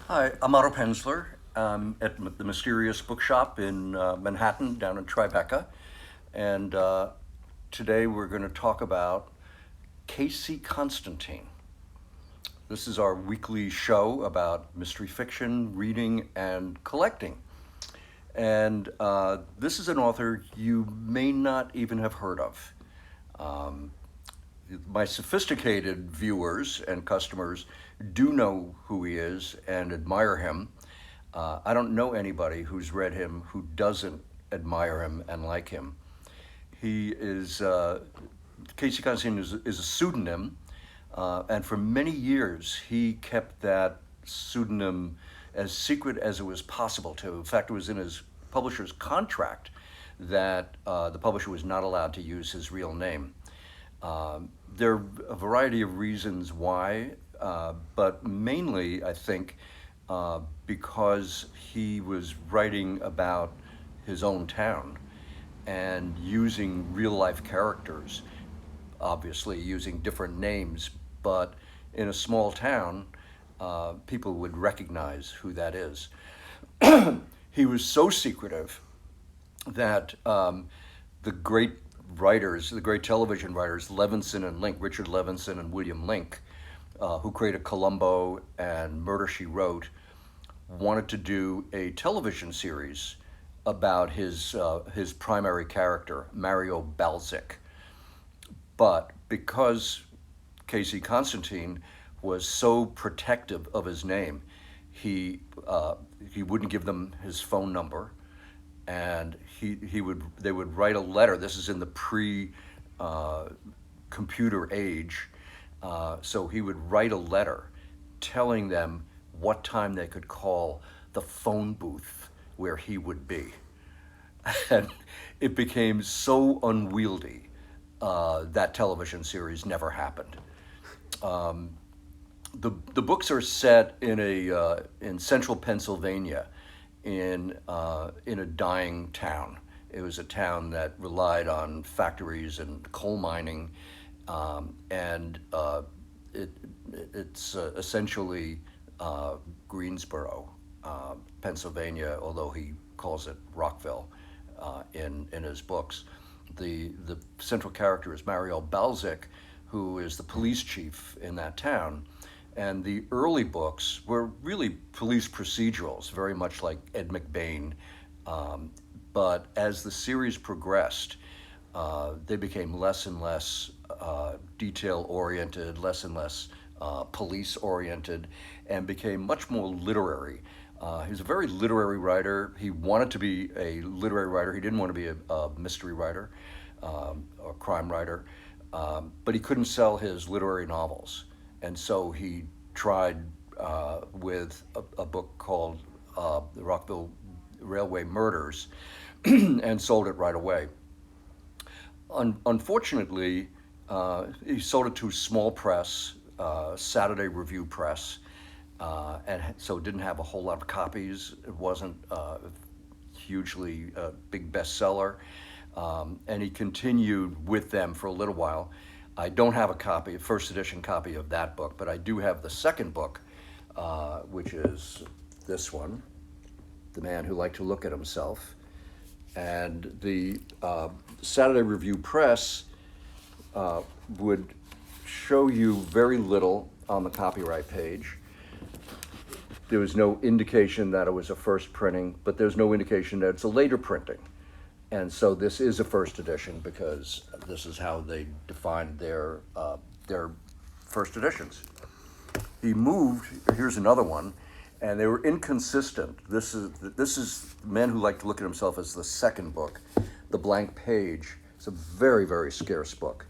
Hi, I'm Otto Penzler at the Mysterious Bookshop in Manhattan, down in Tribeca. And today we're going to talk about Casey Constantine. This is our weekly show about mystery fiction, reading, and collecting. And this is an author you may not even have heard of. Um, my sophisticated viewers and customers do know who he is and admire him. I don't know anybody who's read him who doesn't admire him and like him. He is Casey Constantine is a pseudonym, and for many years he kept that pseudonym as secret as it was possible to. In fact, it was in his publisher's contract that the publisher was not allowed to use his real name. There are a variety of reasons why, but mainly, I think, because he was writing about his own town and using real life characters, obviously using different names, but in a small town, people would recognize who that is. He was so secretive that the great writers, the great television writers, Levinson and Link, Richard Levinson and William Link, who created Columbo and Murder, She Wrote, wanted to do a television series about his primary character, Mario Balzic. But because Casey Constantine was so protective of his name, he wouldn't give them his phone number, and he would they would write a letter. This is in the pre computer age, so he would write a letter telling them what time they could call the phone booth where he would be. And it became so unwieldy that television series never happened. The books are set in central Pennsylvania, in a dying town. It was a town that relied on factories and coal mining, and it, it's essentially Greensboro, Pennsylvania, although he calls it Rockville in his books. The central character is Mario Balzic, who is the police chief in that town. And the early books were really police procedurals, very much like Ed McBain. But as the series progressed, they became less and less detail oriented, less and less police oriented, and became much more literary. He was a very literary writer. He wanted to be a literary writer. He didn't want to be a mystery writer or crime writer, but he couldn't sell his literary novels. And so he tried with a book called The Rockville Railway Murders and sold it right away. Unfortunately, he sold it to small press, Saturday Review Press, and so it didn't have a whole lot of copies. It wasn't hugely big bestseller, and he continued with them for a little while. I don't have a copy, a first edition copy of that book, but I do have the second book, which is this one, The Man Who Liked to Look at Himself. And the Saturday Review Press would show you very little on the copyright page. There was no indication that it was a first printing, but there's no indication that it's a later printing. And so this is a first edition because this is how they defined their first editions. He moved. Here's another one, and they were inconsistent. This is Men Who Like to Look at Himself as the second book. The Blank Page. It's a very, very scarce book.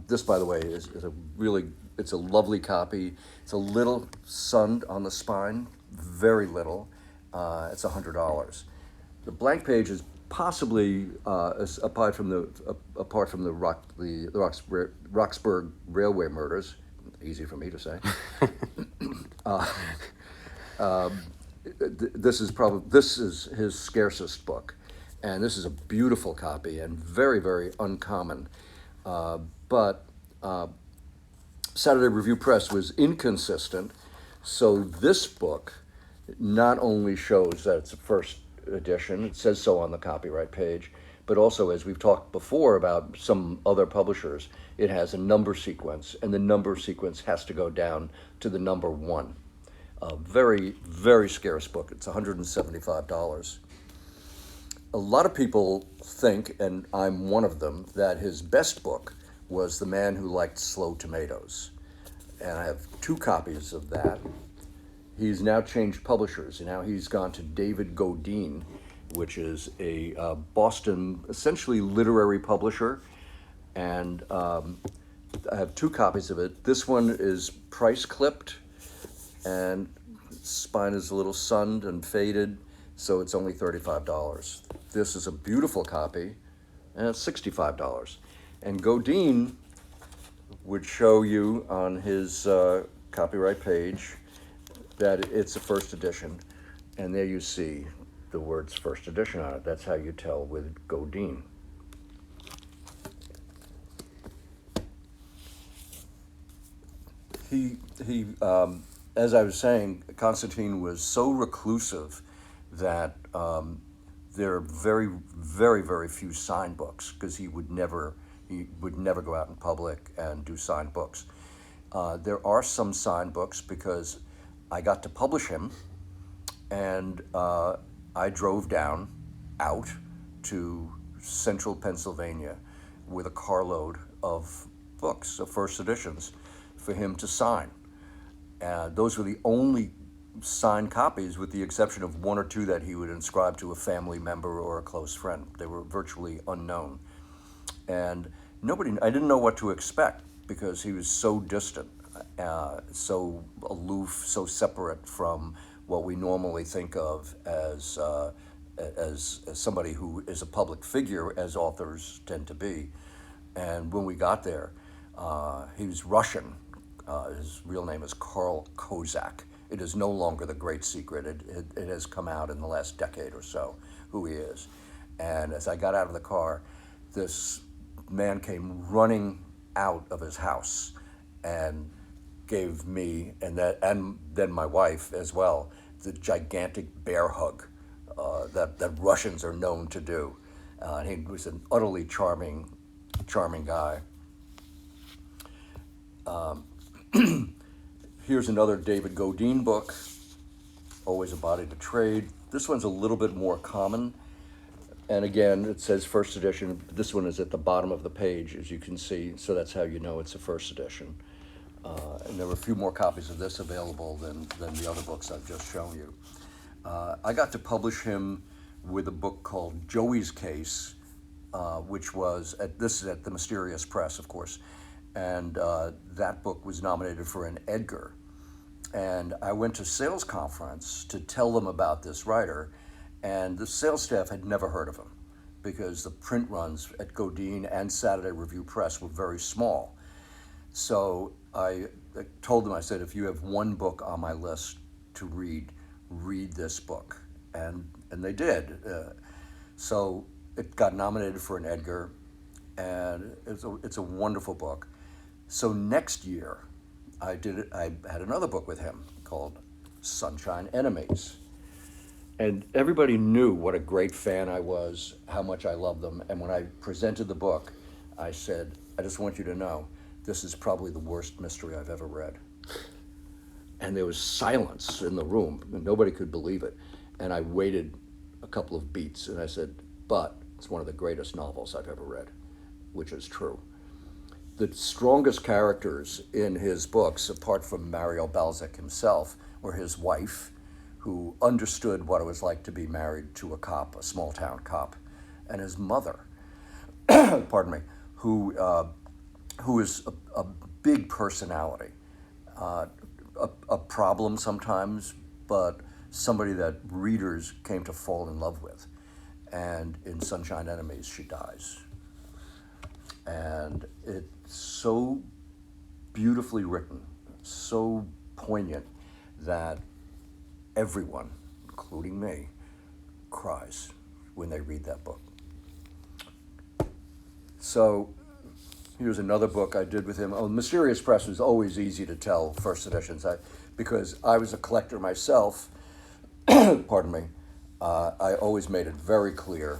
This, by the way, is a really, it's a lovely copy. It's a little sunned on the spine, very little. It's $100. The Blank Page is possibly apart from the Roxburgh Railway Murders. Easy for me to say. This is his scarcest book, and this is a beautiful copy and very, very uncommon. But Saturday Review Press was inconsistent, so this book not only shows that it's a first edition, it says so on the copyright page, but also, as we've talked before about some other publishers, it has a number sequence, and the number sequence has to go down to the number one. A very, very scarce book. It's $175. A lot of people think, and I'm one of them, that his best book was The Man Who Liked Slow Tomatoes. And I have two copies of that. He's now changed publishers. Now he's gone to David Godine, which is a Boston, essentially literary publisher. And I have two copies of it. This one is price clipped, and spine is a little sunned and faded, so it's only $35. This is a beautiful copy, and it's $65. And Godine would show you on his copyright page that it's a first edition, and there you see the words first edition on it. That's how you tell with Godine. He as I was saying, Constantine was so reclusive that there are very, very, very few signed books, because he would never go out in public and do signed books. There are some signed books because I got to publish him, and I drove out to central Pennsylvania with a carload of books, of first editions, for him to sign. Those were the only signed copies, with the exception of one or two that he would inscribe to a family member or a close friend. They were virtually unknown. And I didn't know what to expect, because he was so distant, so aloof, so separate from what we normally think of as somebody who is a public figure, as authors tend to be. And when we got there, he was Russian. His real name is Karl Kozak. It is no longer the great secret. It has come out in the last decade or so who he is. And as I got out of the car, this man came running out of his house and gave me, and then my wife as well, the gigantic bear hug that Russians are known to do. And he was an utterly charming guy. Here's another David Godine book, Always a Body to Trade. This one's a little bit more common. And again, it says first edition. This one is at the bottom of the page, as you can see, so that's how you know it's a first edition. And there were a few more copies of this available than the other books I've just shown you. I got to publish him with a book called Joey's Case, which was, this is at the Mysterious Press, of course, and that book was nominated for an Edgar. And I went to sales conference to tell them about this writer, and the sales staff had never heard of him, because the print runs at Godine and Saturday Review Press were very small. So I told them, I said, if you have one book on my list to read this book. And they did. So it got nominated for an Edgar, and it's a wonderful book. So next year, I had another book with him called Sunshine Enemies. And everybody knew what a great fan I was, how much I loved them. And when I presented the book, I said, I just want you to know, this is probably the worst mystery I've ever read. And there was silence in the room, and nobody could believe it. And I waited a couple of beats, and I said, but it's one of the greatest novels I've ever read, which is true. The strongest characters in his books, apart from Mario Balzac himself, were his wife, who understood what it was like to be married to a cop, a small town cop, and his mother, pardon me, who is a big personality, a problem sometimes, but somebody that readers came to fall in love with. And in Sunshine Enemies, she dies. And it's so beautifully written, so poignant, that everyone, including me, cries when they read that book. So here's another book I did with him. Oh, Mysterious Press was always easy to tell first editions, because I was a collector myself. pardon me, I always made it very clear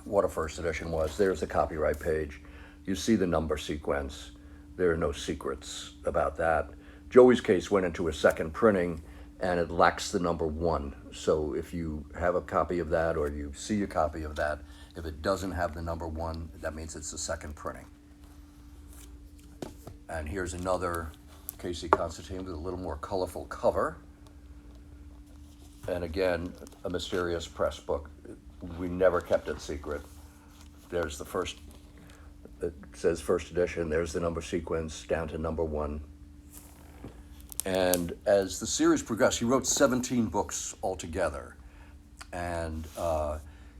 what a first edition was. There's the copyright page. You see the number sequence. There are no secrets about that. Joey's case went into a second printing and it lacks the number 1. So if you have a copy of that or you see a copy of that, if it doesn't have the number 1, that means it's the second printing. And here's another Casey Constantine with a little more colorful cover. And again, a mysterious press book. We never kept it secret. There's the first, it says first edition, there's the number sequence down to number 1. And as the series progressed, he wrote 17 books altogether. And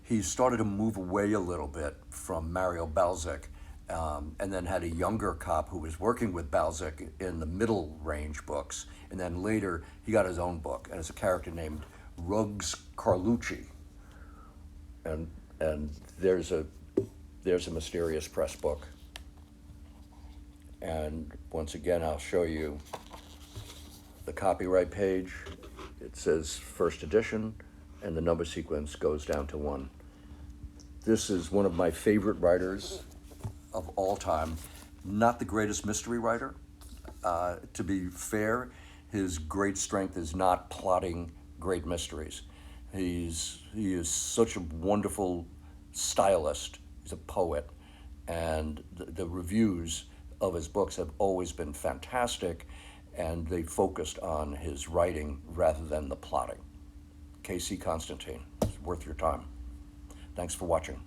he started to move away a little bit from Mario Balzic, and then had a younger cop who was working with Balzic in the middle range books. And then later, he got his own book, and it's a character named Ruggs Carlucci. And there's a mysterious press book. And once again, I'll show you the copyright page. It says first edition, and the number sequence goes down to 1. This is one of my favorite writers of all time. Not the greatest mystery writer. To be fair, his great strength is not plotting great mysteries. He is such a wonderful stylist. He's a poet, and the reviews of his books have always been fantastic, and they focused on his writing rather than the plotting. Casey Constantine, it's worth your time. Thanks for watching.